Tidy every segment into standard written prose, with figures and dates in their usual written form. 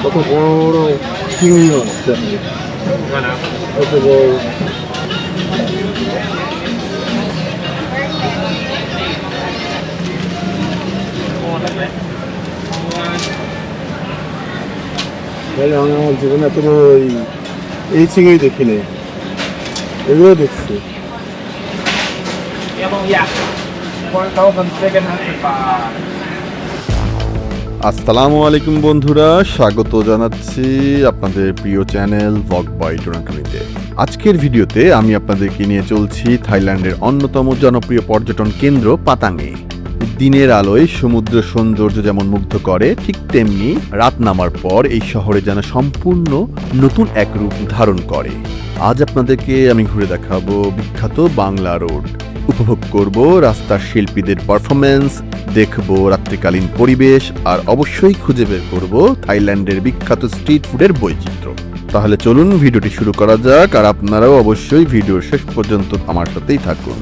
কত বড় চিংড়ি মাছ দেখেন, কত বড়। আমি আমার জীবনে এত বড় এই চিংড়ি দেখিনি, এগুলো দেখছি। আসসালামু আলাইকুম বন্ধুরা, স্বাগত জানাচ্ছি আপনাদের প্রিয় চ্যানেল ভগ বাই টোনাটুনিতে। আজকের ভিডিওতে আমি আপনাদেরকে নিয়ে চলছি থাইল্যান্ডের অন্যতম জনপ্রিয় পর্যটন কেন্দ্র পাতাঙে। দিনের আলোয় সমুদ্র সৌন্দর্য যেমন মুগ্ধ করে, ঠিক তেমনি রাত নামার পর এই শহরে যেন সম্পূর্ণ নতুন এক রূপ ধারণ করে। আজ আপনাদেরকে আমি ঘুরে দেখাবো বিখ্যাত বাংলা রোড, উপভোগ করব রাস্তার শিল্পীদের পারফরমেন্স, দেখব রাত্রিকালীন পরিবেশ, আর অবশ্যই খুঁজে বের করব থাইল্যান্ডের বিখ্যাত স্ট্রিট ফুডের বৈচিত্র্য। তাহলে চলুন ভিডিওটি শুরু করা যাক, আর আপনারাও অবশ্যই ভিডিওর শেষ পর্যন্ত আমার সাথেই থাকুন।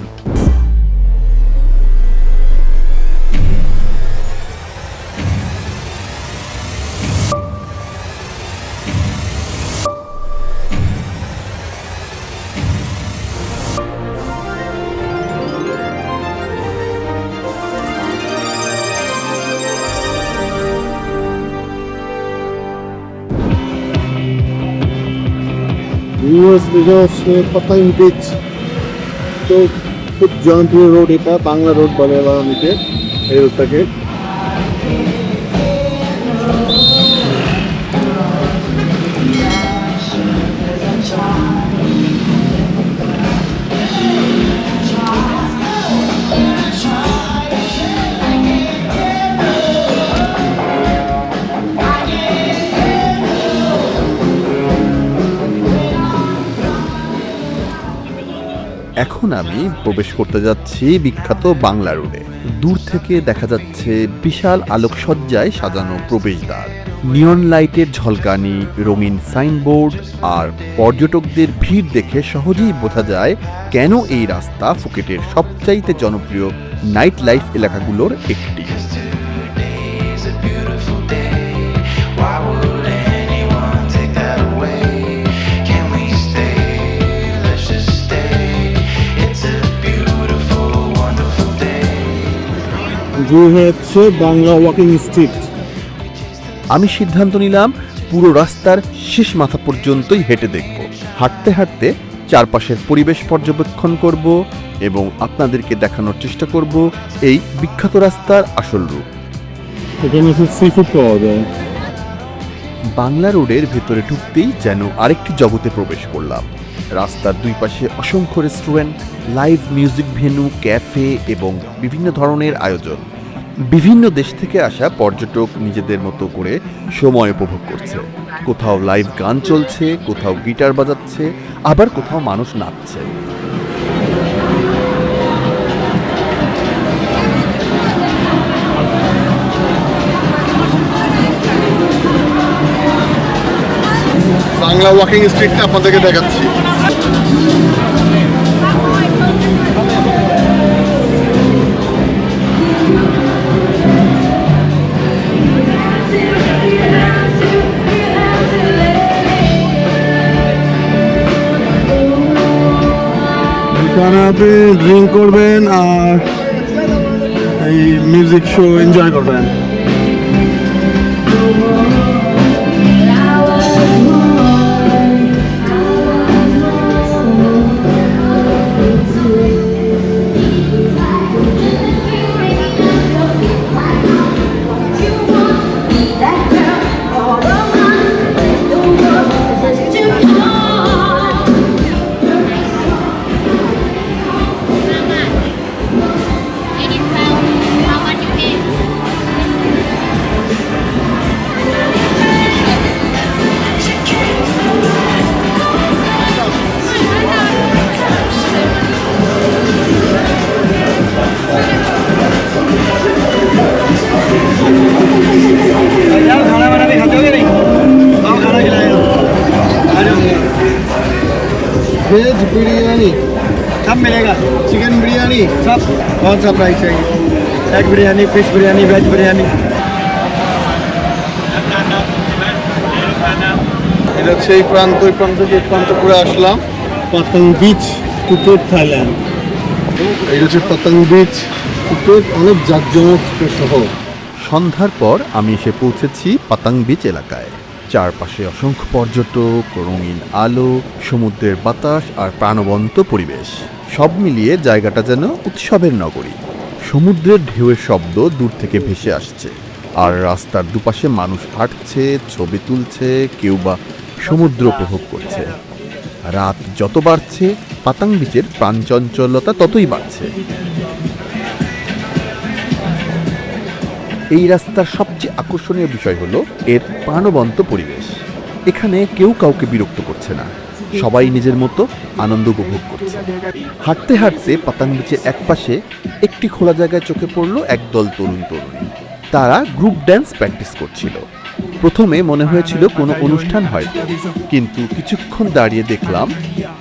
এটা হচ্ছে পাতাং বিচ, তো খুব জনপ্রিয় রোড, এটা বাংলা রোড বলে বাঙালিতে এই রোডটাকে। এখন আমি প্রবেশ করতে যাচ্ছি বিখ্যাত বাংলা রোডে। দূর থেকে দেখা যাচ্ছে বিশাল আলোকসজ্জায় সাজানো প্রবেশদ্বার, নিয়ন লাইটের ঝলকানি, রঙিন সাইনবোর্ড আর পর্যটকদের ভিড় দেখে সহজেই বোঝা যায় কেন এই রাস্তা ফুকেটের সবচাইতে জনপ্রিয় নাইট লাইফ এলাকাগুলোর একটি। হচ্ছে বাংলা ওয়াকিং স্ট্রিট। আমি সিদ্ধান্ত নিলাম পুরো রাস্তার শেষ মাথা পর্যন্তই হেঁটে দেখব। হাঁটতে হাঁটতে চারপাশের পরিবেশ পর্যবেক্ষণ করব এবং আপনাদেরকে দেখানোর চেষ্টা করব এই বিখ্যাত রাস্তার আসল রূপ। এখানে সি ফুড পাওয়া যায়। বাংলা রোডের ভেতরে ঢুকতেই যেন আরেকটি জগতে প্রবেশ করলাম। রাস্তার দুই পাশে অসংখ্য restaurant, live music venue, cafe এবং বিভিন্ন ধরনের আয়োজন। বিভিন্ন দেশ থেকে আসা পর্যটক নিজেদের মতো করে সময় উপভোগ করছে। কোথাও লাইভ গান চলছে, কোথাও গিটার বাজাচ্ছে, আবার কোথাও মানুষ নাচছে। বাংলা ওয়াকিং স্ট্রিটটা আপনাদেরকে দেখাচ্ছি। এখানে আপনি ড্রিঙ্ক করবেন আর এই মিউজিক শো এনজয় করবেন। वेज बिरयानी सब मिलेगा, चिकन बिरयानी सब। कौन सा प्राइस है? Egg biryani, fish biryani, veg biryani. এটা হচ্ছে এই প্রান্ত ওই প্রান্ত থেকে এই প্রান্ত করে আসলাম পাতাং বিচ, ফুকেট, থাইল্যান্ড। এটা হচ্ছে পাতাং বিচ, ফুকেট, অনেক জাঁকজমক শহর। সন্ধ্যার পর আমি এসে পৌঁছেছি পাতাং বিচ এলাকায়। চারপাশে অসংখ্য পর্যটক, রঙিন আলো, সমুদ্রের বাতাস আর প্রাণবন্ত পরিবেশ, সব মিলিয়ে জায়গাটা যেন উৎসবের নগরী। সমুদ্রের ঢেউয়ের শব্দ দূর থেকে ভেসে আসছে, আর রাস্তার দুপাশে মানুষ হাঁটছে, ছবি তুলছে, কেউ বা সমুদ্র উপভোগ করছে। রাত যত বাড়ছে পাতাং বিচের প্রাণচঞ্চলতা ততই বাড়ছে। এই রাস্তার সবচেয়ে আকর্ষণীয় বিষয় হলো এর প্রাণবন্ত পরিবেশ। এখানে কেউ কাউকে বিরক্ত করছে না, সবাই নিজের মতো আনন্দ উপভোগ করছে। হাঁটতে হাঁটতে পাতাং বিচের একপাশে একটি খোলা জায়গায় চোখে পড়ল একদল তরুণ তরুণী। তারা গ্রুপ ড্যান্স প্র্যাকটিস করছিল। প্রথমে মনে হয়েছিল কোনো অনুষ্ঠান হয়তো, কিন্তু কিছুক্ষণ দাঁড়িয়ে দেখলাম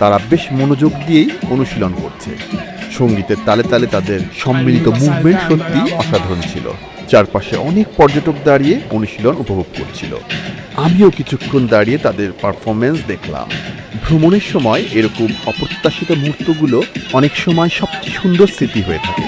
তারা বেশ মনোযোগ দিয়েই অনুশীলন করছে। সঙ্গীতের তালে তালে তাদের সম্মিলিত মুভমেন্ট সত্যি অসাধারণ ছিল। চারপাশে অনেক পর্যটক দাঁড়িয়ে অনুশীলন উপভোগ করছিল। আমিও কিছুক্ষণ দাঁড়িয়ে তাদের পারফরমেন্স দেখলাম। ভ্রমণের সময় এরকম অপ্রত্যাশিত মুহূর্তগুলো অনেক সময় সবচেয়ে সুন্দর স্মৃতি হয়ে থাকে।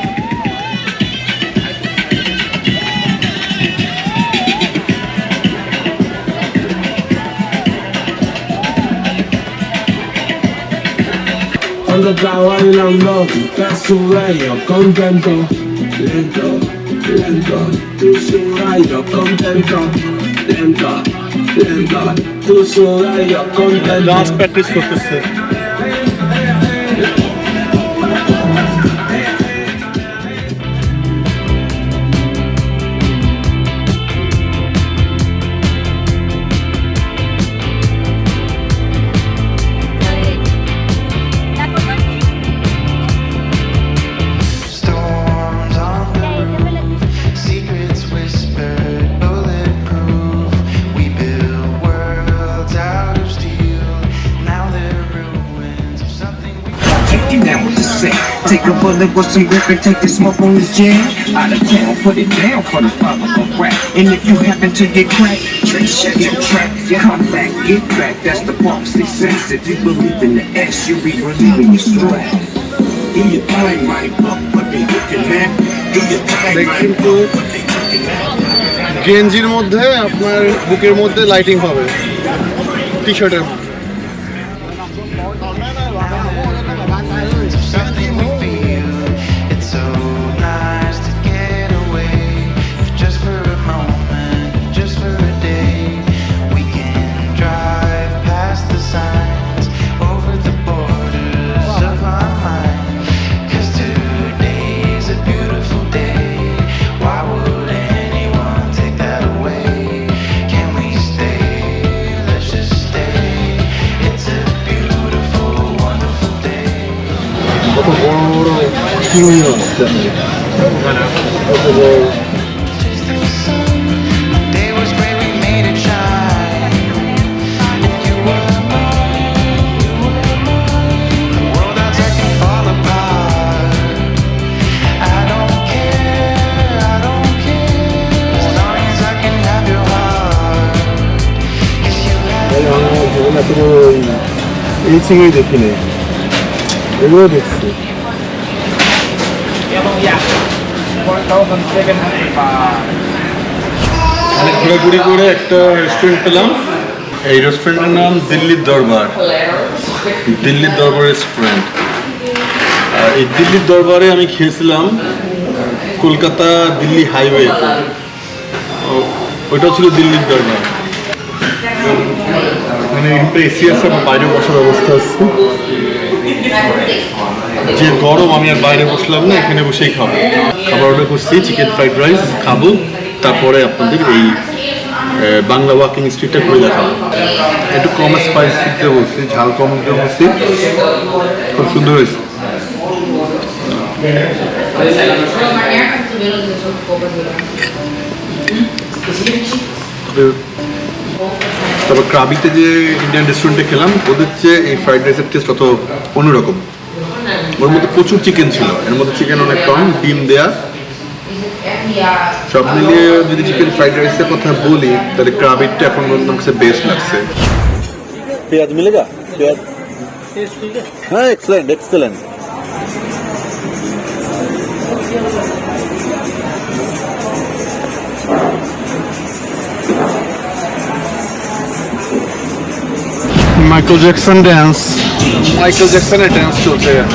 Ando bailando, su rayo contento, lento, lento, su rayo contento, lento, lento, su rayo contento. Dance practice করতেছে। Storms on the roof, secrets whispered, bulletproof. We built worlds out of steel. Now they're ruins of something we. Take you down with the set. Take a bullet with some grip and take the smoke on this jam. Out of town, put it down for the father of rap. And if you happen to get cracked, trace shut your track. Come back, get back. That's the part of success. If you believe in the S, you'll be relieving your stress. Do your thing, mighty buck, what they looking at. Do your thing, mighty buck, what they looking at. গেঞ্জির মধ্যে আপনার বুকের মধ্যে lighting হবে, টি শার্টের মধ্যে। Something we feel. It's so nice to get away, just for a moment, just for a day. We can drive past the signs, over the borders of our mind. 'Cause today's a beautiful day. Why would anyone take that away? Can we stay? Let's just stay. It's a beautiful, wonderful day. কত বড় বড় চিংড়ি মাছ দেখেন। কত বড়। Just the sun. Day was great, we made it shine. You were mine, you were mine. The world outside can fall apart. I don't care, as long as I can have your heart. 'Cause you have এই আমার জীবনে এত বড় এই চিংড়ি দেখিনি, এগুলো দেখছি। অনেক ঘোরাঘুরি করে একটা রেস্টুরেন্ট পেলাম। এই রেস্টুরেন্টের নাম দিল্লির দরবার, দিল্লির দরবার রেস্টুরেন্ট। আর এই দিল্লির দরবারে আমি খেয়েছিলাম কলকাতা দিল্লি হাইওয়ে, ওইটা ছিল দিল্লির দরবার। মানে একটা এসি আছে, আমার বাইরে বসার ব্যবস্থা আছে। যে গরম, আমি আর বাইরে বসলাম না, এখানে বসেই খাবো। খাবার অর্ডার করছি, চিকেন ফ্রাইড রাইস খাবো, তারপরে আপনাদের এই বাংলা ওয়াকিং স্ট্রিটটা ঘুরে দেখাবো। একটু কম স্পাইস দিতে বলছি, ঝাল কম দিতে বলছি, খুব সুন্দর হয়েছে। তারপর ক্রাবিতে যে ইন্ডিয়ান রেস্টুরেন্টে খেলাম, ওদের চেয়ে এই ফ্রাইড রাইসের টেস্ট অত অন্যরকম। ওর মধ্যে প্রচুর চিকেন ছিল, এর মধ্যে চিকেন অনেক কম, ডিম দেয়া। সব মিলিয়ে যদি চিকেন ফ্রাইড রাইসের কথা বলি, তাহলে ক্রাবিটটা এখন আমার কাছে বেস্ট লাগছে। प्याज मिलेगा प्याज हाँ excellent excellent Michael Jackson dance चलते हैं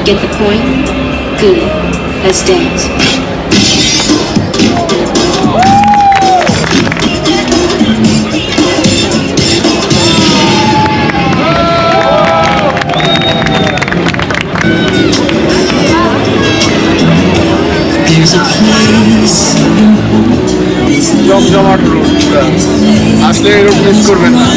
Get the point? Good. Let's dance. জমজমাট রোড আসলে এই রোড মিস করবেন না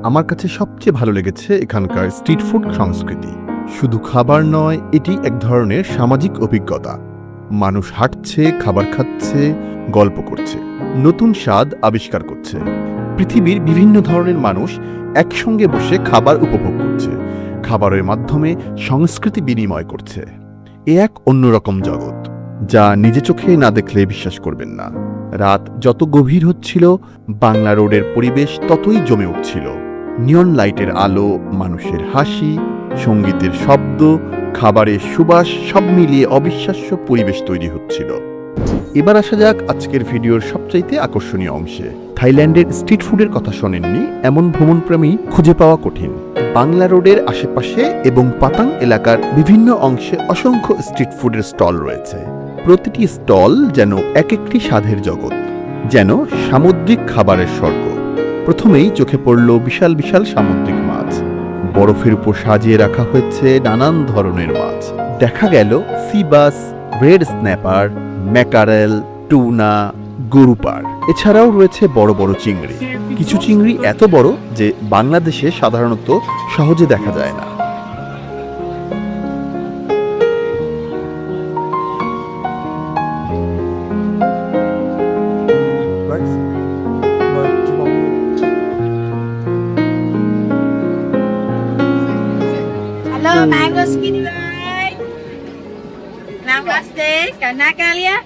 আমার কাছে সবচেয়ে ভালো লেগেছে এখানকার স্ট্রিট ফুড সংস্কৃতি। শুধু খাবার নয়, এটি এক ধরনের সামাজিক অভিজ্ঞতা। মানুষ হাঁটছে, খাবার খাচ্ছে, গল্প করছে, নতুন স্বাদ আবিষ্কার করছে। পৃথিবীর বিভিন্ন ধরনের মানুষ একসঙ্গে বসে খাবার উপভোগ করছে, খাবারের মাধ্যমে সংস্কৃতি বিনিময় করছে। এ এক অন্যরকম জগৎ, যা নিজে চোখে না দেখলে বিশ্বাস করবেন না। রাত যত গভীর হচ্ছিল, বাংলা রোডের পরিবেশ ততই জমে উঠছিল। নিয়ন লাইটের আলো, মানুষের হাসি, সঙ্গীতের শব্দ, খাবারের সুবাস, সব মিলিয়ে অবিশ্বাস্য পরিবেশ তৈরি হচ্ছিল। এবার আসা যাক আজকের ভিডিওর সবচাইতে আকর্ষণীয় অংশে। থাইল্যান্ডের স্ট্রিট ফুডের কথা শোনেননি এমন ভ্রমণপ্রেমী খুঁজে পাওয়া কঠিন। বাংলা রোডের আশেপাশে এবং পাতাং এলাকার বিভিন্ন অংশে অসংখ্য স্ট্রিট ফুডের স্টল রয়েছে। প্রতিটি স্টল যেন এক একটি স্বাদের জগৎ, যেন সামুদ্রিক খাবারের স্বর্গ। প্রথমেই চোখে পড়ল বিশাল বিশাল সামুদ্রিক মাছ। বরফের উপর সাজিয়ে রাখা হয়েছে নানান ধরনের মাছ। দেখা গেল C bus, red snapper, mackerel, tuna, গরুপার। এছাড়াও রয়েছে বড় বড় চিংড়ি। কিছু চিংড়ি এত বড় যে বাংলাদেশে সাধারণত সহজে দেখা যায় না। Hello, mango skinny rice. Namaste, kana kalian?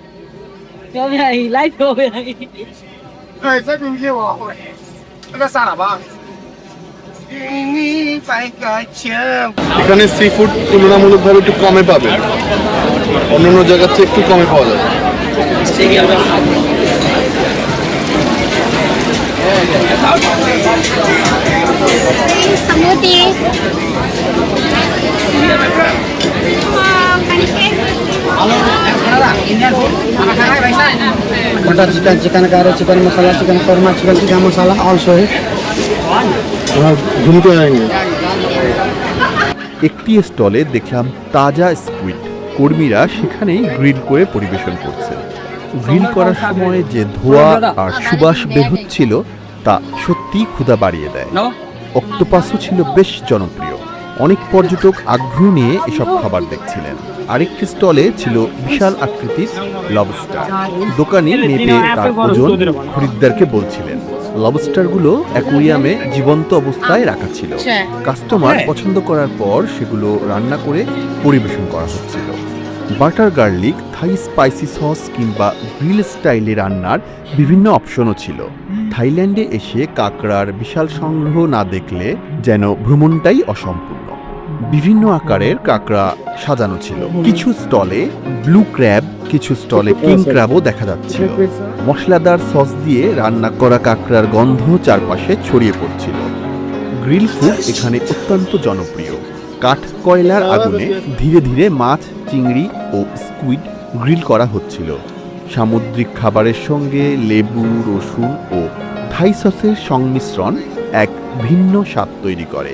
Cho mày lấy cho mày. এখানে সি ফুড তুলনামূলকভাবে একটু কমে পাবেন, অন্যান্য জায়গার চেয়ে একটু কমে পাওয়া যায়। Smoothie. Butter chicken, chicken curry, chicken masala, chicken korma, chicken tikka masala also है। ঘুমতে আएंगे। একটি স্টলে দেখলাম তাজা স্কুইড। কর্মীরা সেখানেই গ্রিল করে পরিবেশন করছে। গ্রিল করার সময় যে ধোঁয়া আর সুবাস বের হচ্ছিল তা সত্যিই ক্ষুধা বাড়িয়ে দেয়। অক্টোপাসও ছিল বেশ জনপ্রিয়। অনেক পর্যটক আগ্রহ নিয়ে এসব খাবার দেখছিলেন। আরেকটি স্টলে ছিল বিশাল আকৃতির লবস্টার। দোকানি মেপে তার ওজন খরিদ্দারকে বলছিলেন। লবস্টারগুলো অ্যাকোয়ারিয়ামে জীবন্ত অবস্থায় রাখা ছিল। কাস্টমার পছন্দ করার পর সেগুলো রান্না করে পরিবেশন করা হচ্ছিল। বাটার গার্লিক, থাই স্পাইসি সস কিংবা গ্রিল স্টাইলে রান্নার বিভিন্ন অপশনও ছিল। থাইল্যান্ডে এসে কাঁকড়ার বিশাল সংগ্রহ না দেখলে যেন ভ্রমণটাই অসম্পূর্ণ। বিভিন্ন আকারের কাঁকড়া সাজানো ছিল, কিছু স্টলে ব্লু ক্র্যাব, কিছু স্টলে কিং ক্র্যাবও দেখা যাচ্ছিল। মশলাদার সস দিয়ে রান্না করা কাঁকড়ার গন্ধ চারপাশে ছড়িয়ে পড়ছিল। গ্রিল ফুড এখানে অত্যন্ত জনপ্রিয়। কাঠ কয়লার আগুনে ধীরে ধীরে মাছ, চিংড়ি ও স্কুইড গ্রিল করা হচ্ছিল। সামুদ্রিক খাবারের সঙ্গে লেবু, রসুন ও থাই সসের সংমিশ্রণ এক ভিন্ন স্বাদ তৈরি করে।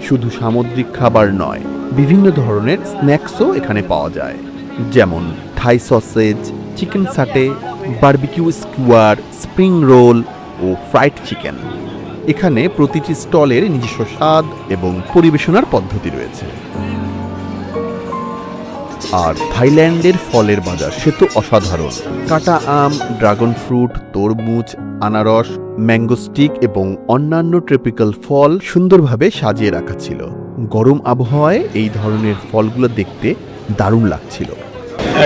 শুধু সামুদ্রিক খাবার নয়, বিভিন্ন ধরনের স্ন্যাক্সও এখানে পাওয়া যায়, যেমন Thai sausage, chicken satay, barbecue skewer, spring roll ও ফ্রাইড চিকেন। এখানে প্রতিটি স্টলের নিজস্ব স্বাদ এবং পরিবেশনার পদ্ধতি রয়েছে। আর থাইল্যান্ডের ফলের বাজার সে তো অসাধারণ। কাটা আম, ড্রাগন ফ্রুট, তরমুজ, আনারস, ম্যাঙ্গো স্টিক এবং অন্যান্য ট্রপিক্যাল ফল সুন্দরভাবে সাজিয়ে রাখা ছিল। গরম আবহাওয়ায় এই ধরনের ফলগুলো দেখতে দারুণ লাগছিল।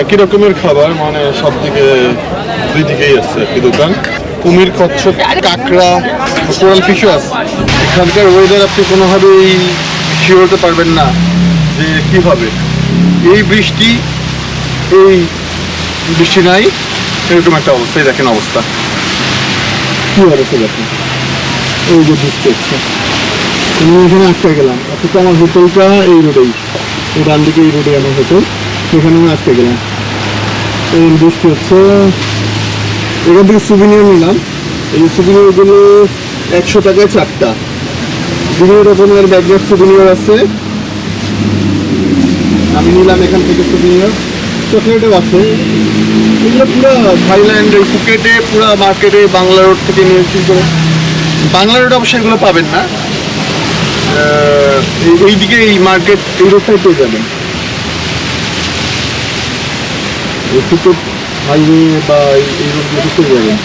একই রকমের খাবার, মানে সব দিকে দুই দিকেই আছে একই দোকান। কুমির, কচ্ছপ, কাঁকড়া, কোরাল ফিশও আছে। এখানকার ওয়েদার আপনি কোনোভাবেই শিওর হতে পারবেন না যে কি হবে। এই বৃষ্টি, এই বৃষ্টি নাই, এরকম একটা অবস্থায় দেখেন অবস্থা কি অবস্থা দেখেন। এই যে বৃষ্টি হচ্ছে, আমি এখানে আটকে গেলাম। অথচ আমার হোটেলটা এই রোডেই, এই ডান দিকে এই রোডে আমার হোটেল, সেখানে আমি আটকে গেলাম। এই বৃষ্টি হচ্ছে। এখান থেকে সুভিনিয়র নিলাম। এই সুভিনিয়রগুলো 100 টাকায় 4টা। বিভিন্ন রকমের ব্যাগের সুভিনিয়র আছে। আমি নিলাম এখান থেকে সুভিনিয়র। চকলেটও আছে। এগুলো পুরো থাইল্যান্ডের ফুকেটে পুরো মার্কেটে বাংলা রোড থেকে নিয়ে করে। বাংলা রোড অবশ্যই এগুলো পাবেন না, এইদিকে এই মার্কেট এই রোডটাই পেয়ে যাবেন। এই ফুকেট হাইওয়ে বা এই রোডগুলো পেয়ে যাবেন।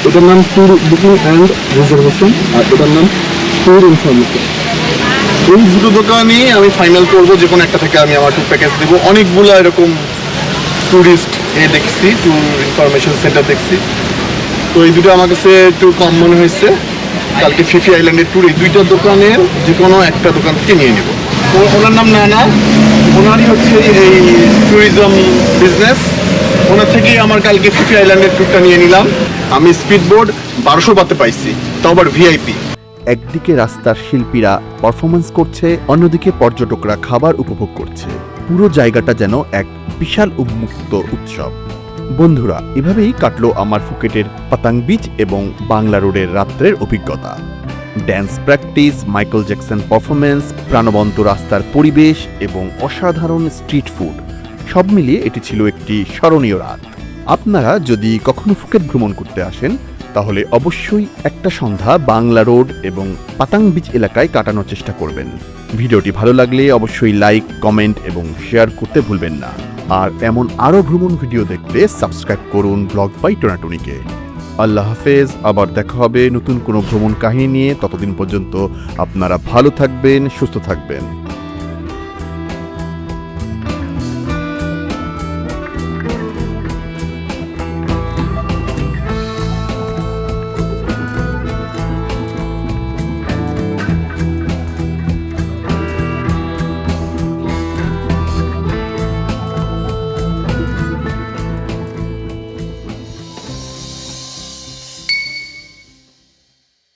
এটার নাম ট্যুর বুকিং অ্যান্ড রিজার্ভেশন, আর এটার নাম ট্যুর ইনফরমেশন। এই দুটো দোকানই আমি ফাইনাল করবো, যে কোনো একটা থেকে আমি আমার ট্যুর প্যাকেজ দেবো। অনেকগুলো এরকম ট্যুরিস্ট দেখছি, ট্যুর ইনফরমেশন সেন্টার দেখছি। তো এই দুটো আমার কাছে একটু কম মনে হয়েছে। কালকে ফিফি আইল্যান্ডের ট্যুর এই দুইটা দোকানের যে কোনো একটা দোকান থেকে নিয়ে নেব। ওনার নাম নানা, ওনারই হচ্ছে এই ট্যুরিজম বিজনেস। ওনার থেকেই আমার কালকে ফিফি আইল্যান্ডের ট্যুরটা নিয়ে নিলাম। আমি স্পিড বোর্ড 1200 বাতে পাইছি, তাও আবার ভিআইপি। একদিকে রাস্তার শিল্পীরা পারফরমেন্স করছে, অন্যদিকে পর্যটকরা খাবার উপভোগ করছে। পুরো জায়গাটা যেন এক বিশাল উন্মুক্ত উৎসব। বন্ধুরা, এভাবেই কাটলো আমার ফুকেটের পাতাং বিচ এবং বাংলা রোডের রাত্রের অভিজ্ঞতা। Dance practice, Michael Jackson performance, প্রাণবন্ত রাস্তার পরিবেশ এবং অসাধারণ স্ট্রিট ফুড, সব মিলিয়ে এটি ছিল একটি স্মরণীয় রাত। আপনারা যদি কখনো ফুকেট ভ্রমণ করতে আসেন, তাহলে অবশ্যই একটা সন্ধ্যা বাংলা রোড এবং পাতাং বিচ এলাকায় কাটানোর চেষ্টা করবেন। ভিডিওটি ভালো লাগলে অবশ্যই লাইক, কমেন্ট এবং শেয়ার করতে ভুলবেন না। আর এমন আরও ভ্রমণ ভিডিও দেখতে সাবস্ক্রাইব করুন ব্লগ বাই টোনাটুনিকে। আল্লাহ হাফেজ, আবার দেখা হবে নতুন কোনো ভ্রমণ কাহিনী নিয়ে। ততদিন পর্যন্ত আপনারা ভালো থাকবেন, সুস্থ থাকবেন।